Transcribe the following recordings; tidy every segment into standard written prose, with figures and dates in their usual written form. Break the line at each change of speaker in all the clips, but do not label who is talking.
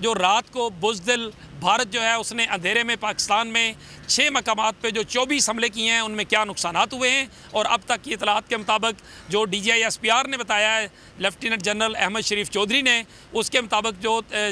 जो रात को बुज़दिल भारत जो है उसने अंधेरे में पाकिस्तान में 6 मकामात पे जो 24 हमले किए हैं उनमें क्या नुकसानात हुए हैं। और अब तक की इतलात के मुताबिक जो DGI SPR ने बताया है, लेफ्टिनेंट जनरल अहमद शरीफ चौधरी ने, उसके मुताबिक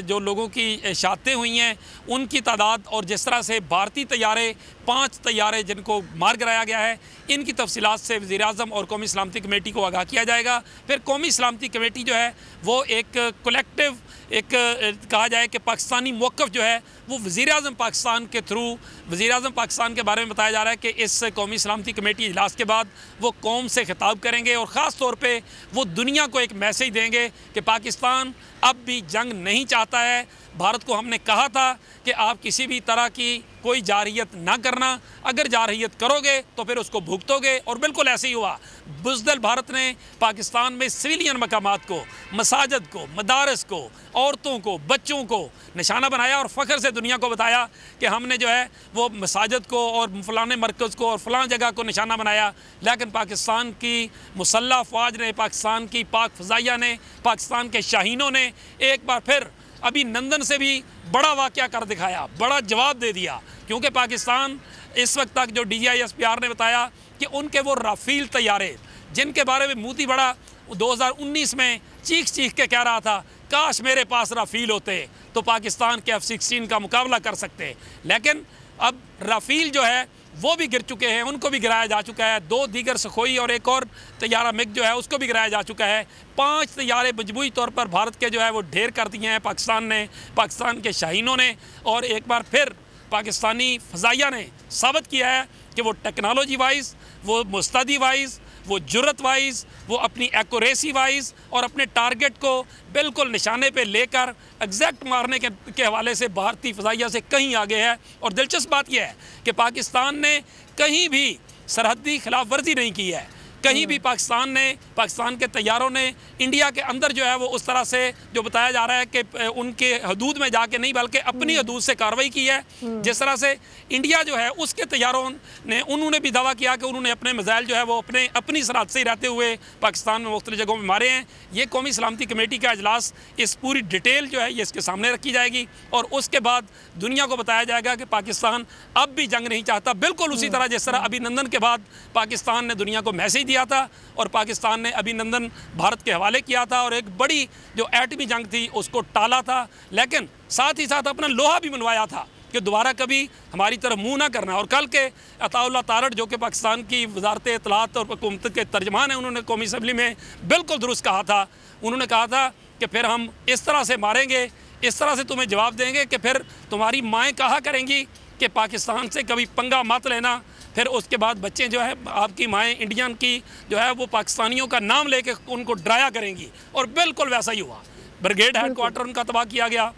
जो लोगों की शहादतें हुई हैं उनकी तादाद और जिस तरह से भारतीय तैयारे 5 तैयारे जिनको मार गिराया गया है, इनकी तफसीलात से वज़ीर-ए-आज़म और कौमी सलामती कमेटी को आगाह किया जाएगा। फिर कौमी सलामती कमेटी जो है वो एक कलेक्टिव कहा जाए कि पाकिस्तानी मौक़िफ़ जो है वो वज़ीर-ए-आज़म पाकिस्तान के थ्रू वज़ीर-ए-आज़म पाकिस्तान के बारे में बताया जा रहा है कि इस कौमी सलामती कमेटी इजलास के बाद वो कौम से खिताब करेंगे और ख़ास तौर पे वो दुनिया को एक मैसेज देंगे कि पाकिस्तान अब भी जंग नहीं चाहता है। भारत को हमने कहा था कि आप किसी भी तरह की कोई जारहियत ना करना, अगर जारहियत करोगे तो फिर उसको भुगतोगे, और बिल्कुल ऐसे ही हुआ। बुज़दिल भारत ने पाकिस्तान में सिविलियन मकामात को, मसाजिद को, मदारस को, औरतों को, बच्चों को निशाना बनाया और फ़ख्र से दुनिया को बताया कि हमने जो है वो मसाजिद को और फ़लाने मरकज़ को और फ़लाँ जगह को निशाना बनाया। लेकिन पाकिस्तान की मुसल्लह फ़ौज ने, पाकिस्तान की पाक फ़ज़ाइया ने, पाकिस्तान के शाहीनों ने एक बार फिर अभिनंदन से भी बड़ा वाक़या कर दिखाया, बड़ा जवाब दे दिया। क्योंकि पाकिस्तान इस वक्त तक जो DGI SPR ने बताया कि उनके वो राफेल तैयारे जिनके बारे में मोदी बड़ा 2019 में चीख के कह रहा था काश मेरे पास राफेल होते तो पाकिस्तान के F-16 का मुकाबला कर सकते, लेकिन अब राफेल जो है वो भी गिर चुके हैं, उनको भी गिराया जा चुका है। 2 दीगर सखोई और एक और तैयारा मिग जो है उसको भी गिराया जा चुका है। 5 तैयारे मजबूरी तौर पर भारत के जो है वो ढेर कर दिए हैं पाकिस्तान ने, पाकिस्तान के शाहीनों ने। और एक बार फिर पाकिस्तानी फ़ज़ाइया ने साबित किया है कि वो टेक्नोलॉजी वाइज, वो मुस्तैदी वाइज, वो जुर्रत वाइज, वो अपनी एक्यूरेसी वाइज और अपने टारगेट को बिल्कुल निशाने पे लेकर एग्जैक्ट मारने के हवाले से भारतीय फ़ज़ाइया से कहीं आगे है। और दिलचस्प बात यह है कि पाकिस्तान ने कहीं भी सरहदी खिलाफ वर्जी नहीं की है, कहीं भी पाकिस्तान के तैयारों ने इंडिया के अंदर जो है वो उस तरह से जो बताया जा रहा है कि उनके हदूद में जाके नहीं बल्कि अपनी हदूद से कार्रवाई की है। जिस तरह से इंडिया जो है उसके तैयारों ने, उन्होंने भी दावा किया कि उन्होंने अपने मिसाइल जो है वो अपनी सरहद से ही रहते हुए पाकिस्तान में मुख्तलिफ जगहों में मारे हैं। ये कौमी सलामती कमेटी का इजलास इस पूरी डिटेल जो है ये इसके सामने रखी जाएगी और उसके बाद दुनिया को बताया जाएगा कि पाकिस्तान अब भी जंग नहीं चाहता। बिल्कुल उसी तरह जिस तरह अभिनंदन के बाद पाकिस्तान ने दुनिया को मैसेज दिया था और पाकिस्तान ने अभिनंदन भारत के हवाले किया था और एक बड़ी जो एटमी जंग थी उसको टाला था, लेकिन साथ ही साथ अपना लोहा भी मनवाया था कि दोबारा कभी हमारी तरफ मुंह ना करना। और कल के अताउल्लाह तारड़ जो कि पाकिस्तान की वजारत इत्तलात और हुकूमत के तर्जमान हैं, उन्होंने कौमी असम्बली में बिल्कुल दुरुस्त कहा था। उन्होंने कहा था कि फिर हम इस तरह से मारेंगे, इस तरह से तुम्हें जवाब देंगे कि फिर तुम्हारी माएँ कहा करेंगी कि पाकिस्तान से कभी पंगा मत लेना। फिर उसके बाद बच्चे जो है आपकी माएँ इंडियन की जो है वो पाकिस्तानियों का नाम लेके उनको डराया करेंगी। और बिल्कुल वैसा ही हुआ। ब्रिगेड हेडक्वार्टर उनका तबाह किया गया,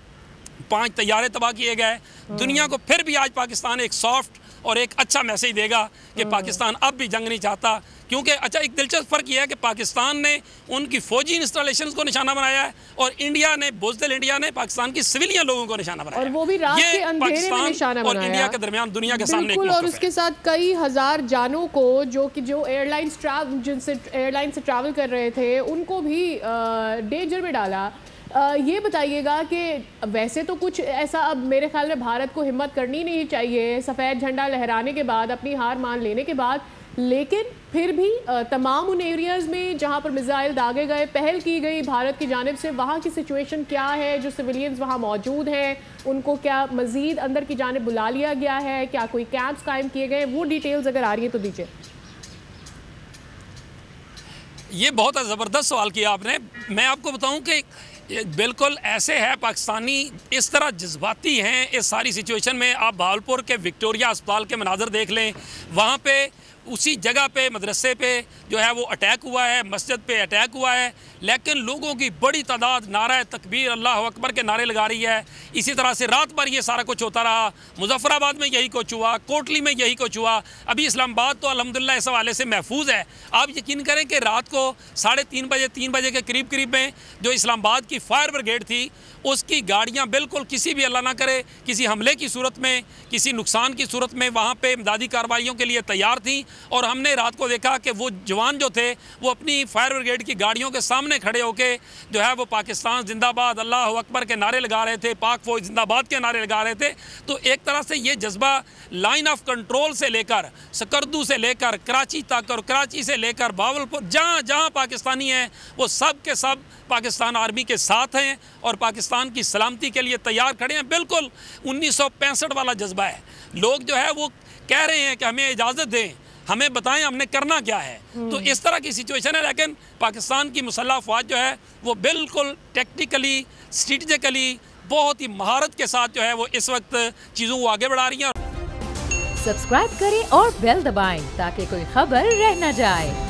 5 तैयारे तबाह किए गए। दुनिया को फिर भी आज पाकिस्तान एक सॉफ्ट और एक अच्छा मैसेज देगा कि पाकिस्तान अब भी जंग नहीं चाहता। क्योंकि अच्छा एक दिलचस्प फ़र्क यह है कि पाकिस्तान ने उनकी फ़ौजी इंस्टॉलेशंस को निशाना बनाया है और इंडिया ने, बुज़दिल इंडिया ने पाकिस्तान की सिविलियन लोगों को निशाना बनाया और
वो भी रात के अंधेरे में निशाना बनाया और
इंडिया के दरमियान दुनिया के सामने एक
और उसके साथ कई हजार जानों को जो जिनसे एयरलाइन से ट्रैवल कर रहे थे उनको भी डेंजर में डाला। ये बताइएगा कि वैसे तो कुछ ऐसा अब मेरे ख्याल में भारत को हिम्मत करनी नहीं चाहिए सफ़ेद झंडा लहराने के बाद, अपनी हार मान लेने के बाद, लेकिन फिर भी तमाम उन एरियाज़ में जहाँ पर मिसाइल दागे गए, पहल की गई भारत की जानिब से, वहाँ की सिचुएशन क्या है? जो सिविलियंस वहाँ मौजूद हैं उनको क्या मज़ीद अंदर की जानिब बुला लिया गया है? क्या कोई कैंप्स कायम किए गए? वो डिटेल्स अगर आ रही है तो दीजिए।
ये बहुत ज़बरदस्त सवाल किया आपने। मैं आपको बताऊं कि बिल्कुल ऐसे है, पाकिस्तानी इस तरह जज्बाती हैं इस सारी सिचुएशन में। आप भावलपुर के विक्टोरिया अस्पताल के मनाजर देख लें, वहाँ पे उसी जगह पे मदरसे पे जो है वो अटैक हुआ है, मस्जिद पे अटैक हुआ है, लेकिन लोगों की बड़ी तादाद नारा तकबीर अल्लाह अकबर के नारे लगा रही है। इसी तरह से रात भर ये सारा कुछ होता रहा। मुजफ्फराबाद में यही कुछ हुआ, कोटली में यही कुछ हुआ। अभी इस्लामाबाद तो अल्हम्दुलिल्लाह इस हवाले से महफूज है। आप यकीन करें कि रात को 3:30 बजे के करीब में जो इस्लामाबाद की फायर ब्रिगेड थी उसकी गाड़ियाँ बिल्कुल किसी भी अल्लाह ना करे किसी हमले की सूरत में, किसी नुकसान की सूरत में वहाँ पे इमदादी कार्रवाइयों के लिए तैयार थी और हमने रात को देखा कि वो जवान जो थे वो अपनी फायर ब्रिगेड की गाड़ियों के सामने खड़े होकर जो है वो पाकिस्तान जिंदाबाद, अल्लाह अकबर के नारे लगा रहे थे, पाक फौज जिंदाबाद के नारे लगा रहे थे। तो एक तरह से ये जज्बा लाइन ऑफ कंट्रोल से लेकर सकरदू से लेकर कराची तक और कराची से लेकर बावलपुर, जहाँ जहाँ पाकिस्तानी हैं वो सब के सब पाकिस्तान आर्मी के साथ हैं और पाकिस्तान की सलामती के लिए तैयार खड़े हैं। बिल्कुल 1965 वाला जज्बा है। लोग जो है वो कह रहे हैं कि हमें इजाज़त दें, हमें बताएं हमने करना क्या है। तो इस तरह की सिचुएशन है। लेकिन पाकिस्तान की मुसल्लह अफवाज जो है वो बिल्कुल टेक्निकली, स्ट्रेटजिकली बहुत ही महारत के साथ जो है वो इस वक्त चीज़ों को आगे बढ़ा रही हैं।
सब्सक्राइब करें और बेल दबाएं ताकि कोई खबर रह न जाए।